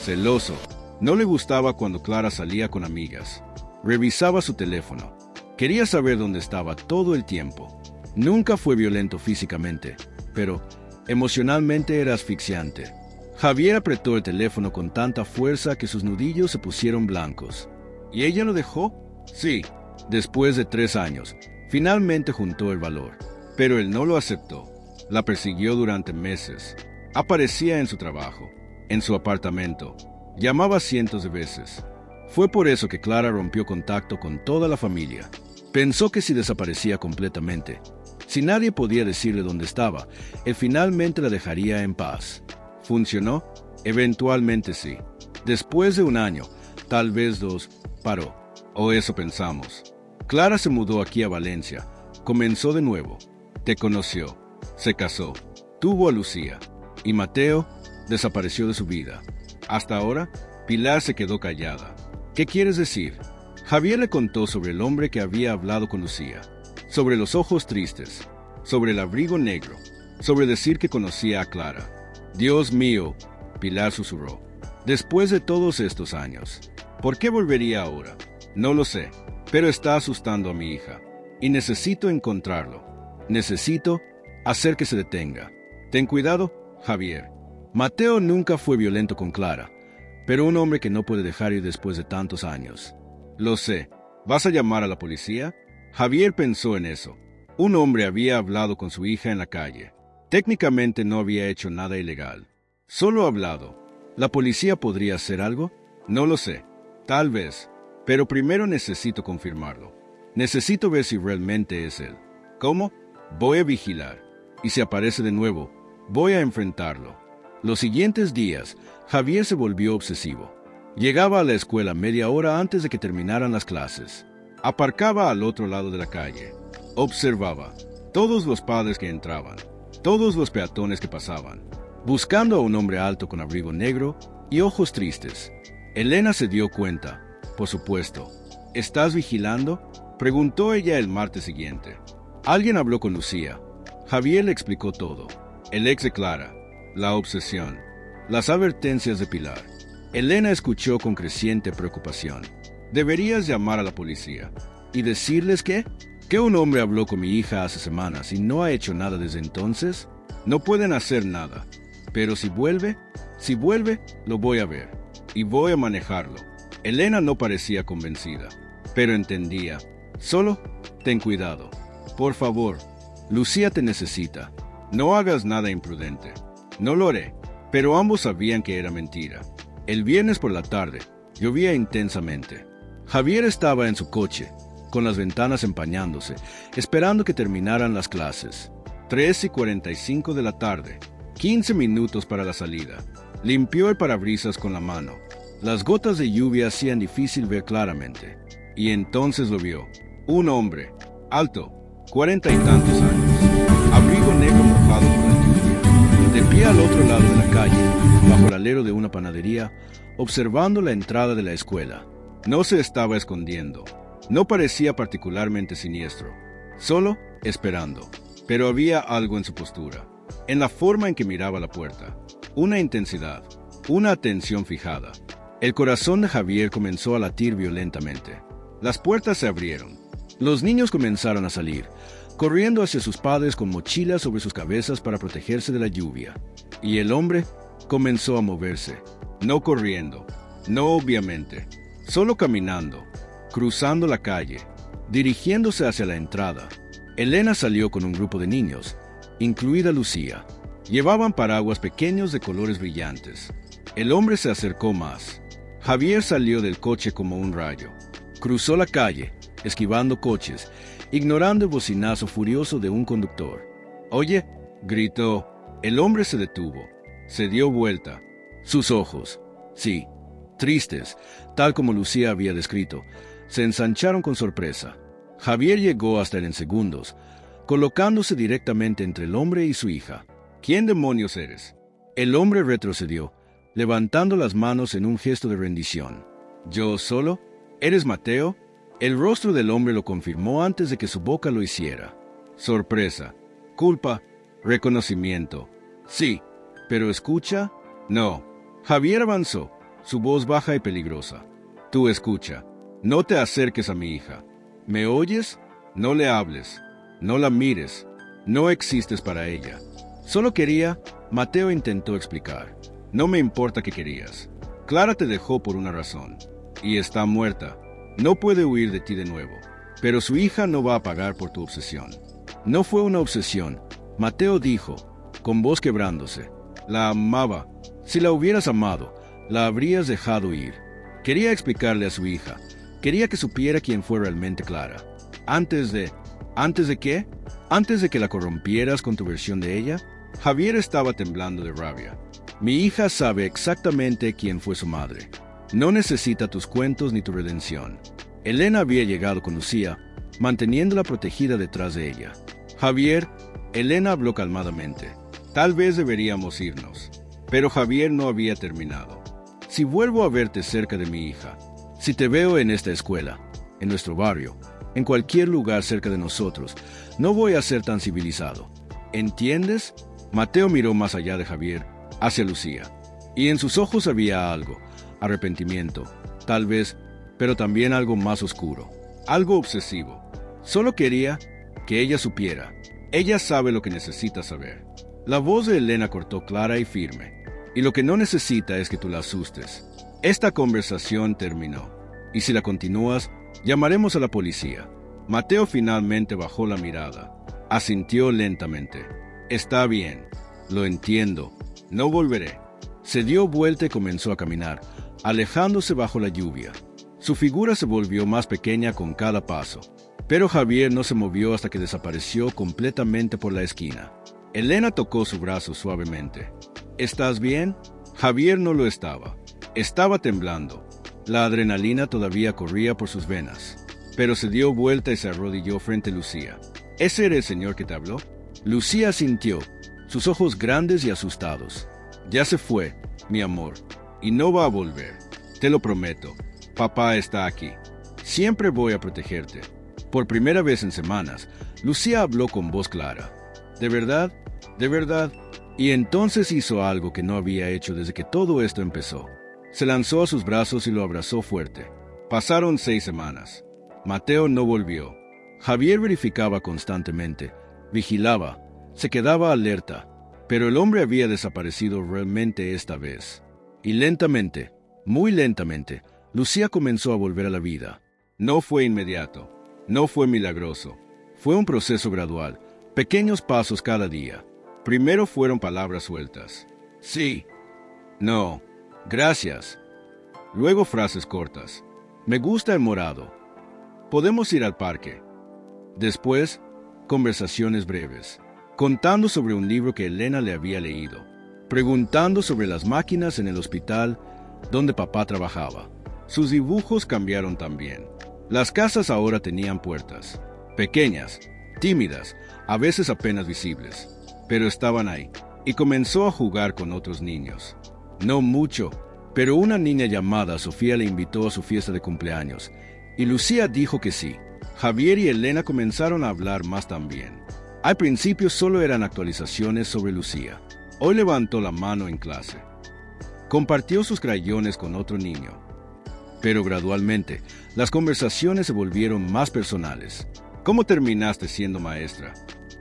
celoso, No le gustaba cuando Clara salía con amigas. Revisaba su teléfono. Quería saber dónde estaba todo el tiempo. Nunca fue violento físicamente, pero emocionalmente era asfixiante. Javier apretó el teléfono con tanta fuerza que sus nudillos se pusieron blancos. ¿Y ella lo dejó? Sí. Después de 3 años, finalmente juntó el valor. Pero él no lo aceptó. La persiguió durante meses. Aparecía en su trabajo, en su apartamento. Llamaba cientos de veces. Fue por eso que Clara rompió contacto con toda la familia. Pensó que si desaparecía completamente, si nadie podía decirle dónde estaba, él finalmente la dejaría en paz. ¿Funcionó? Eventualmente sí. Después de 1 año, tal vez 2, paró. O eso pensamos. Clara se mudó aquí a Valencia. Comenzó de nuevo. Te conoció. Se casó. Tuvo a Lucía. Y Mateo desapareció de su vida. Hasta ahora, Pilar se quedó callada. ¿Qué quieres decir? Javier le contó sobre el hombre que había hablado con Lucía, sobre los ojos tristes, sobre el abrigo negro, sobre decir que conocía a Clara. Dios mío, Pilar susurró. Después de todos estos años, ¿por qué volvería ahora? No lo sé, pero está asustando a mi hija. Y necesito encontrarlo. Necesito hacer que se detenga. Ten cuidado, Javier. Mateo nunca fue violento con Clara, pero un hombre que no puede dejar ir después de tantos años. Lo sé. ¿Vas a llamar a la policía? Javier pensó en eso. Un hombre había hablado con su hija en la calle. Técnicamente no había hecho nada ilegal. Solo hablado. ¿La policía podría hacer algo? No lo sé. Tal vez. Pero primero necesito confirmarlo. Necesito ver si realmente es él. ¿Cómo? Voy a vigilar. Y si aparece de nuevo, voy a enfrentarlo. Los siguientes días, Javier se volvió obsesivo. Llegaba a la escuela media hora antes de que terminaran las clases. Aparcaba al otro lado de la calle. Observaba todos los padres que entraban, todos los peatones que pasaban, buscando a un hombre alto con abrigo negro y ojos tristes. Elena se dio cuenta, por supuesto. ¿Estás vigilando?, preguntó ella el martes siguiente. Alguien habló con Lucía. Javier le explicó todo. El ex de Clara, la obsesión, las advertencias de Pilar. Elena escuchó con creciente preocupación. Deberías llamar a la policía y decirles que un hombre habló con mi hija hace semanas y no ha hecho nada desde entonces. No pueden hacer nada, pero si vuelve, lo voy a ver y voy a manejarlo. Elena no parecía convencida, pero entendía. Solo ten cuidado. Por favor, Lucía te necesita. No hagas nada imprudente. No lo haré, pero ambos sabían que era mentira. El viernes por la tarde, llovía intensamente. Javier estaba en su coche, con las ventanas empañándose, esperando que terminaran las clases. 3:45 de la tarde, 15 minutos para la salida. Limpió el parabrisas con la mano. Las gotas de lluvia hacían difícil ver claramente. Y entonces lo vio. Un hombre, alto, 40 y tantos años, abrigo negro mojado por la lluvia, de pie al otro lado de la calle, bajo el alero de una panadería, observando la entrada de la escuela. No se estaba escondiendo. No parecía particularmente siniestro. Solo esperando. Pero había algo en su postura, en la forma en que miraba la puerta. Una intensidad, una atención fijada. El corazón de Javier comenzó a latir violentamente. Las puertas se abrieron. Los niños comenzaron a salir, corriendo hacia sus padres con mochilas sobre sus cabezas para protegerse de la lluvia. Y el hombre comenzó a moverse. No corriendo, no obviamente, solo caminando, cruzando la calle, dirigiéndose hacia la entrada. Elena salió con un grupo de niños, incluida Lucía. Llevaban paraguas pequeños de colores brillantes. El hombre se acercó más. Javier salió del coche como un rayo. Cruzó la calle, esquivando coches, ignorando el bocinazo furioso de un conductor. «Oye», gritó. El hombre se detuvo. Se dio vuelta. Sus ojos, sí, tristes, tal como Lucía había descrito, se ensancharon con sorpresa. Javier llegó hasta él en segundos, colocándose directamente entre el hombre y su hija. «¿Quién demonios eres?». El hombre retrocedió, levantando las manos en un gesto de rendición. «¿Yo solo? ¿Eres Mateo?». El rostro del hombre lo confirmó antes de que su boca lo hiciera. Sorpresa, culpa, reconocimiento. «Sí, pero escucha». «No». Javier avanzó, su voz baja y peligrosa. Tú escucha, no te acerques a mi hija. ¿Me oyes? No le hables, no la mires, no existes para ella. Solo quería, Mateo intentó explicar. No me importa qué querías. Clara te dejó por una razón, y está muerta. No puede huir de ti de nuevo, pero su hija no va a pagar por tu obsesión. No fue una obsesión, Mateo dijo, con voz quebrándose. La amaba. Si la hubieras amado, la habrías dejado ir. Quería explicarle a su hija. Quería que supiera quién fue realmente Clara. ¿Antes de qué? ¿Antes de que la corrompieras con tu versión de ella? Javier estaba temblando de rabia. Mi hija sabe exactamente quién fue su madre. No necesita tus cuentos ni tu redención. Elena había llegado con Lucía, manteniéndola protegida detrás de ella. Javier, Elena habló calmadamente. Tal vez deberíamos irnos. Pero Javier no había terminado. Si vuelvo a verte cerca de mi hija, si te veo en esta escuela, en nuestro barrio, en cualquier lugar cerca de nosotros, no voy a ser tan civilizado. ¿Entiendes? Mateo miró más allá de Javier, hacia Lucía. Y en sus ojos había algo, arrepentimiento, tal vez, pero también algo más oscuro, algo obsesivo. Solo quería que ella supiera. Ella sabe lo que necesita saber. La voz de Elena cortó clara y firme. Y lo que no necesita es que tú la asustes. Esta conversación terminó. Y si la continúas, llamaremos a la policía. Mateo finalmente bajó la mirada. Asintió lentamente. Está bien. Lo entiendo. No volveré. Se dio vuelta y comenzó a caminar, alejándose bajo la lluvia. Su figura se volvió más pequeña con cada paso. Pero Javier no se movió hasta que desapareció completamente por la esquina. Elena tocó su brazo suavemente. ¿Estás bien? Javier no lo estaba. Estaba temblando. La adrenalina todavía corría por sus venas. Pero se dio vuelta y se arrodilló frente a Lucía. ¿Ese era el señor que te habló? Lucía asintió, sus ojos grandes y asustados. Ya se fue, mi amor, y no va a volver. Te lo prometo. Papá está aquí. Siempre voy a protegerte. Por primera vez en semanas, Lucía habló con voz clara. ¿De verdad? ¿De verdad? Y entonces hizo algo que no había hecho desde que todo esto empezó. Se lanzó a sus brazos y lo abrazó fuerte. Pasaron 6 semanas. Mateo no volvió. Javier verificaba constantemente, vigilaba, se quedaba alerta, pero el hombre había desaparecido realmente esta vez. Y lentamente, muy lentamente, Lucía comenzó a volver a la vida. No fue inmediato, no fue milagroso. Fue un proceso gradual, pequeños pasos cada día. Primero fueron palabras sueltas. Sí. No. Gracias. Luego frases cortas. Me gusta el morado. Podemos ir al parque. Después, conversaciones breves, contando sobre un libro que Elena le había leído, preguntando sobre las máquinas en el hospital donde papá trabajaba. Sus dibujos cambiaron también. Las casas ahora tenían puertas, pequeñas, tímidas, a veces apenas visibles, pero estaban ahí, y comenzó a jugar con otros niños. No mucho, pero una niña llamada Sofía le invitó a su fiesta de cumpleaños, y Lucía dijo que sí. Javier y Elena comenzaron a hablar más también. Al principio solo eran actualizaciones sobre Lucía. Hoy levantó la mano en clase. Compartió sus crayones con otro niño. Pero gradualmente, las conversaciones se volvieron más personales. ¿Cómo terminaste siendo maestra?,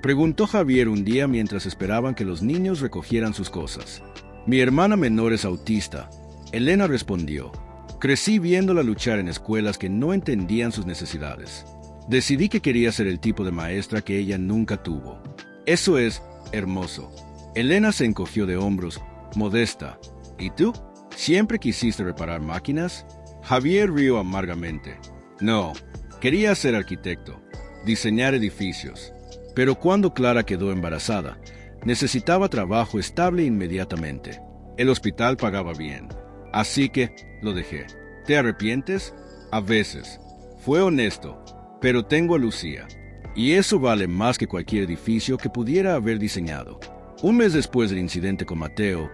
preguntó Javier un día mientras esperaban que los niños recogieran sus cosas. Mi hermana menor es autista, Elena respondió. Crecí viéndola luchar en escuelas que no entendían sus necesidades. Decidí que quería ser el tipo de maestra que ella nunca tuvo. Eso es hermoso. Elena se encogió de hombros, modesta. ¿Y tú? ¿Siempre quisiste reparar máquinas? Javier rió amargamente. No, quería ser arquitecto, diseñar edificios. Pero cuando Clara quedó embarazada, necesitaba trabajo estable inmediatamente. El hospital pagaba bien. Así que lo dejé. ¿Te arrepientes? A veces. Fue honesto, pero tengo a Lucía. Y eso vale más que cualquier edificio que pudiera haber diseñado. Un mes después del incidente con Mateo,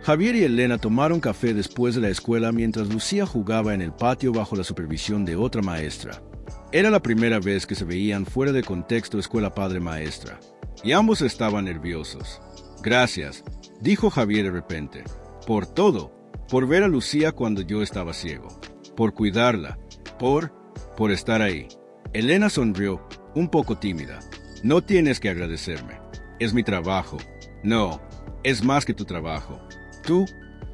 Javier y Elena tomaron café después de la escuela mientras Lucía jugaba en el patio bajo la supervisión de otra maestra. Era la primera vez que se veían fuera de contexto escuela padre-maestra, y ambos estaban nerviosos. Gracias, dijo Javier de repente. Por todo. por ver a Lucía cuando yo estaba ciego, por cuidarla, por estar ahí. Elena sonrió, un poco tímida. No tienes que agradecerme. Es mi trabajo. No, es más que tu trabajo. Tú,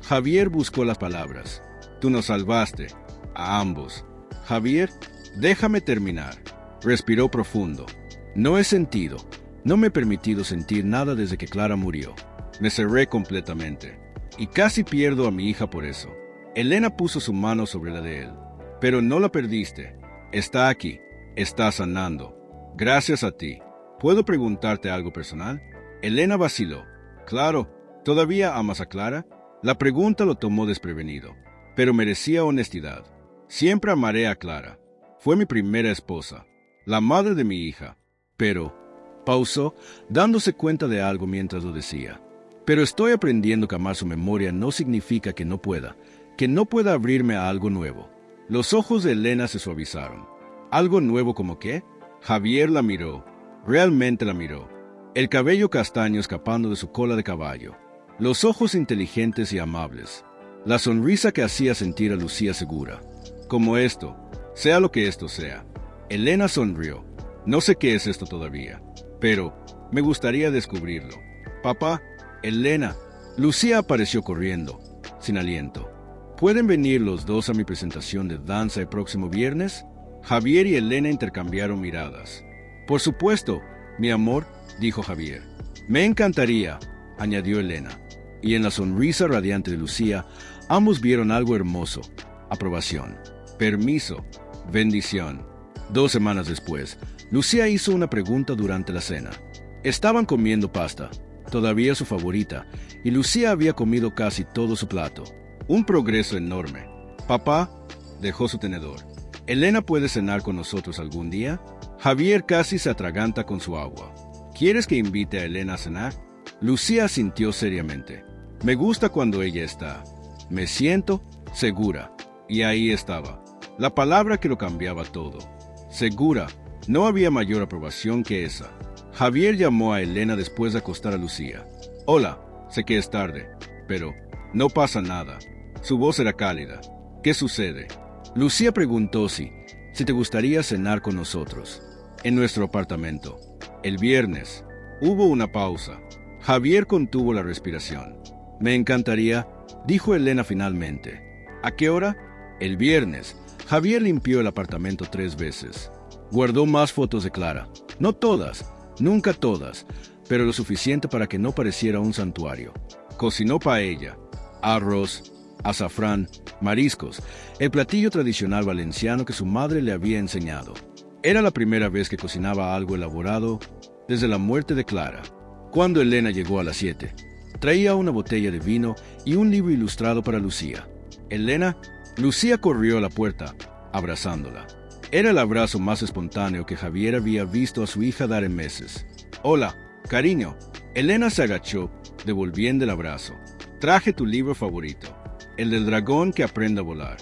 Javier buscó las palabras. Tú nos salvaste, a ambos. Javier, déjame terminar. Respiró profundo. No he sentido, no me he permitido sentir nada desde que Clara murió. Me cerré completamente. Y casi pierdo a mi hija por eso. Elena puso su mano sobre la de él. Pero no la perdiste. Está aquí. Está sanando. Gracias a ti. ¿Puedo preguntarte algo personal? Elena vaciló. Claro, ¿todavía amas a Clara? La pregunta lo tomó desprevenido, pero merecía honestidad. Siempre amaré a Clara. Fue mi primera esposa, la madre de mi hija. Pero, pausó, dándose cuenta de algo mientras lo decía. Pero estoy aprendiendo que amar su memoria no significa que no pueda abrirme a algo nuevo. Los ojos de Elena se suavizaron. ¿Algo nuevo como qué? Javier la miró. Realmente la miró. El cabello castaño escapando de su cola de caballo. Los ojos inteligentes y amables. La sonrisa que hacía sentir a Lucía segura. Como esto, sea lo que esto sea. Elena sonrió. No sé qué es esto todavía, pero me gustaría descubrirlo. Papá, Elena. Lucía apareció corriendo, sin aliento. ¿Pueden venir los dos a mi presentación de danza el próximo viernes? Javier y Elena intercambiaron miradas. Por supuesto, mi amor, dijo Javier. Me encantaría, añadió Elena. Y en la sonrisa radiante de Lucía, ambos vieron algo hermoso. Aprobación, permiso, bendición. 2 semanas después, Lucía hizo una pregunta durante la cena. Estaban comiendo pasta, todavía su favorita, y Lucía había comido casi todo su plato. Un progreso enorme. Papá dejó su tenedor. ¿Elena puede cenar con nosotros algún día? Javier casi se atraganta con su agua. ¿Quieres que invite a Elena a cenar? Lucía asintió seriamente. Me gusta cuando ella está. Me siento segura. Y ahí estaba. La palabra que lo cambiaba todo. Segura. No había mayor aprobación que esa. Javier llamó a Elena después de acostar a Lucía. Hola, sé que es tarde, pero no pasa nada. Su voz era cálida. ¿Qué sucede? Lucía preguntó si te gustaría cenar con nosotros. En nuestro apartamento. El viernes. Hubo una pausa. Javier contuvo la respiración. Me encantaría, dijo Elena finalmente. ¿A qué hora? El viernes. Javier limpió el apartamento 3 veces. Guardó más fotos de Clara. No todas, nunca todas, pero lo suficiente para que no pareciera un santuario. Cocinó paella, arroz, azafrán, mariscos, el platillo tradicional valenciano que su madre le había enseñado. Era la primera vez que cocinaba algo elaborado desde la muerte de Clara. Cuando Elena llegó a las 7, traía una botella de vino y un libro ilustrado para Lucía. Elena, Lucía corrió a la puerta, abrazándola. Era el abrazo más espontáneo que Javier había visto a su hija dar en meses. Hola, cariño. Elena se agachó, devolviendo el abrazo. Traje tu libro favorito, el del dragón que aprende a volar.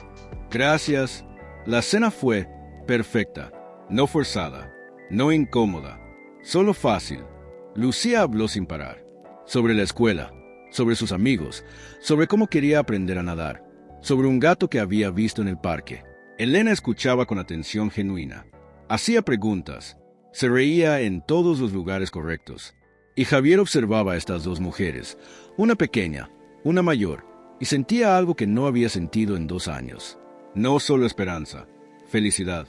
Gracias. La cena fue perfecta, no forzada, no incómoda, solo fácil. Lucía habló sin parar. Sobre la escuela, sobre sus amigos, sobre cómo quería aprender a nadar, sobre un gato que había visto en el parque. Elena escuchaba con atención genuina. Hacía preguntas. Se reía en todos los lugares correctos. Y Javier observaba a estas 2 mujeres, una pequeña, una mayor, y sentía algo que no había sentido en 2 años. No solo esperanza, felicidad.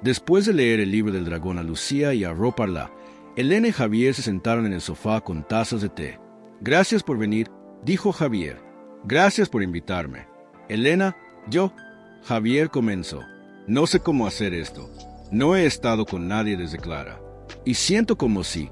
Después de leer el libro del dragón a Lucía y a Roparla, Elena y Javier se sentaron en el sofá con tazas de té. Gracias por venir, dijo Javier. Gracias por invitarme. Elena, Javier comenzó. No sé cómo hacer esto. No he estado con nadie desde Clara. Y siento como si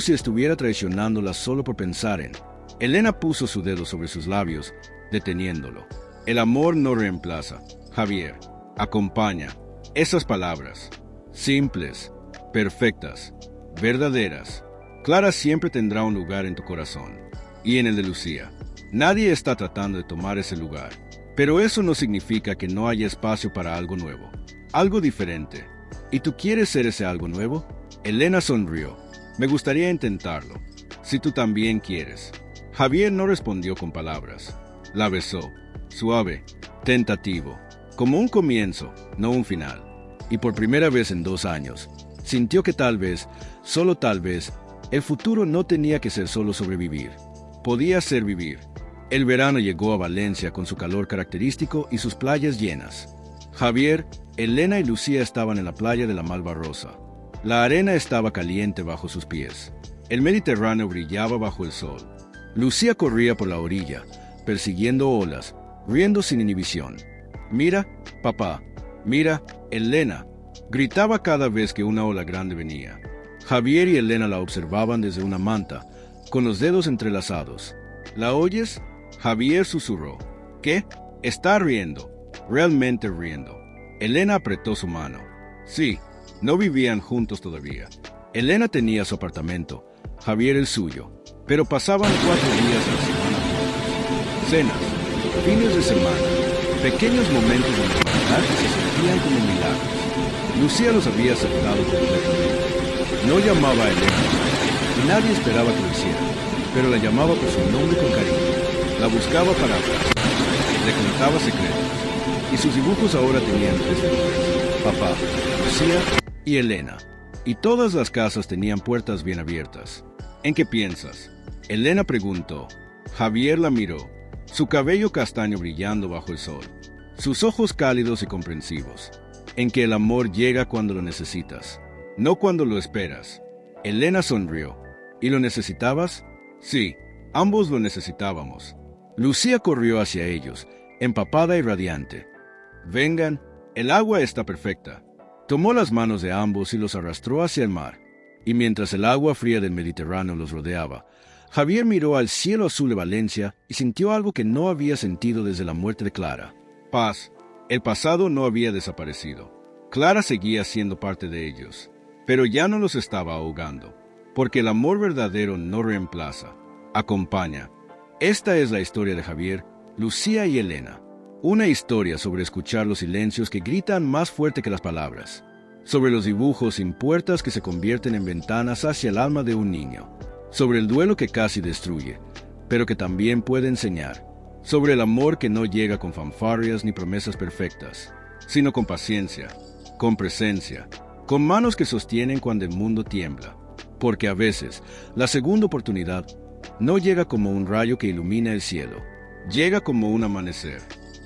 estuviera traicionándola solo por pensar en. Elena puso su dedo sobre sus labios, deteniéndolo. El amor no reemplaza. Javier, acompaña. Esas palabras. Simples, perfectas, verdaderas. Clara siempre tendrá un lugar en tu corazón. Y en el de Lucía. Nadie está tratando de tomar ese lugar. Pero eso no significa que no haya espacio para algo nuevo, algo diferente. ¿Y tú quieres ser ese algo nuevo? Elena sonrió. Me gustaría intentarlo, si tú también quieres. Javier no respondió con palabras. La besó. suave, tentativo, como un comienzo, no un final. Y por primera vez en 2 años, sintió que tal vez, solo tal vez, el futuro no tenía que ser solo sobrevivir. Podía ser vivir. El verano llegó a Valencia con su calor característico y sus playas llenas. Javier, Elena y Lucía estaban en la playa de la Malvarrosa. La arena estaba caliente bajo sus pies. El Mediterráneo brillaba bajo el sol. Lucía corría por la orilla, persiguiendo olas, riendo sin inhibición. «Mira, papá, mira, Elena», gritaba cada vez que una ola grande venía. Javier y Elena la observaban desde una manta, con los dedos entrelazados. «¿La oyes?», Javier susurró. «¿Qué? Está riendo, realmente riendo». Elena apretó su mano. Sí, no vivían juntos todavía. Elena tenía su apartamento, Javier el suyo, pero pasaban 4 días a la semana juntos. Cenas, fines de semana, pequeños momentos de normalidad que se sentían como milagros. Lucía los había aceptado completamente. No llamaba a Elena, y nadie esperaba que lo hiciera, pero la llamaba por su nombre con cariño. La buscaba para hablar, le contaba secretos, y sus dibujos ahora tenían 3 nombres: papá, Lucía y Elena. Y todas las casas tenían puertas bien abiertas. ¿En qué piensas?, Elena preguntó. Javier la miró, su cabello castaño brillando bajo el sol, sus ojos cálidos y comprensivos. En que el amor llega cuando lo necesitas, no cuando lo esperas. Elena sonrió. ¿Y lo necesitabas? Sí, ambos lo necesitábamos. Lucía corrió hacia ellos, empapada y radiante. «Vengan, el agua está perfecta». Tomó las manos de ambos y los arrastró hacia el mar. Y mientras el agua fría del Mediterráneo los rodeaba, Javier miró al cielo azul de Valencia y sintió algo que no había sentido desde la muerte de Clara. Paz. El pasado no había desaparecido. Clara seguía siendo parte de ellos, pero ya no los estaba ahogando, porque el amor verdadero no reemplaza, acompaña. Esta es la historia de Javier, Lucía y Elena. Una historia sobre escuchar los silencios que gritan más fuerte que las palabras, sobre los dibujos sin puertas que se convierten en ventanas hacia el alma de un niño, sobre el duelo que casi destruye, pero que también puede enseñar, sobre el amor que no llega con fanfarrias ni promesas perfectas, sino con paciencia, con presencia, con manos que sostienen cuando el mundo tiembla, porque a veces la segunda oportunidad no llega como un rayo que ilumina el cielo, llega como un amanecer,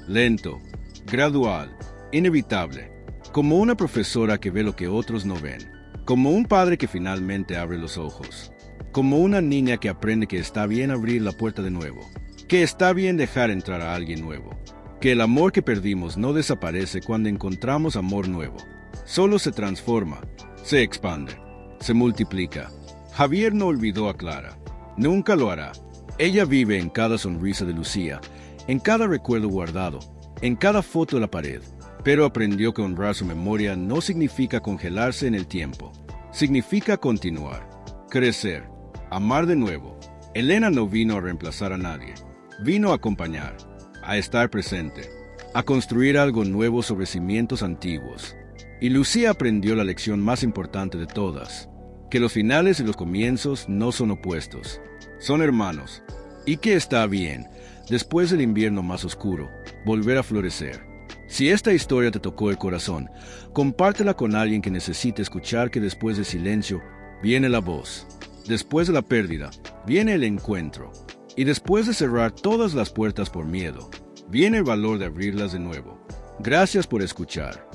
lento, gradual, inevitable, como una profesora que ve lo que otros no ven, como un padre que finalmente abre los ojos, como una niña que aprende que está bien abrir la puerta de nuevo, que está bien dejar entrar a alguien nuevo, que el amor que perdimos no desaparece cuando encontramos amor nuevo, solo se transforma, se expande, se multiplica. Javier no olvidó a Clara, nunca lo hará. Ella vive en cada sonrisa de Lucía, en cada recuerdo guardado, en cada foto de la pared, pero aprendió que honrar su memoria no significa congelarse en el tiempo, significa continuar, crecer, amar de nuevo. Elena no vino a reemplazar a nadie, vino a acompañar, a estar presente, a construir algo nuevo sobre cimientos antiguos. Y Lucía aprendió la lección más importante de todas, que los finales y los comienzos no son opuestos, son hermanos, y que está bien, después del invierno más oscuro, volver a florecer. Si esta historia te tocó el corazón, compártela con alguien que necesite escuchar que después del silencio viene la voz. Después de la pérdida, viene el encuentro. Y después de cerrar todas las puertas por miedo, viene el valor de abrirlas de nuevo. Gracias por escuchar.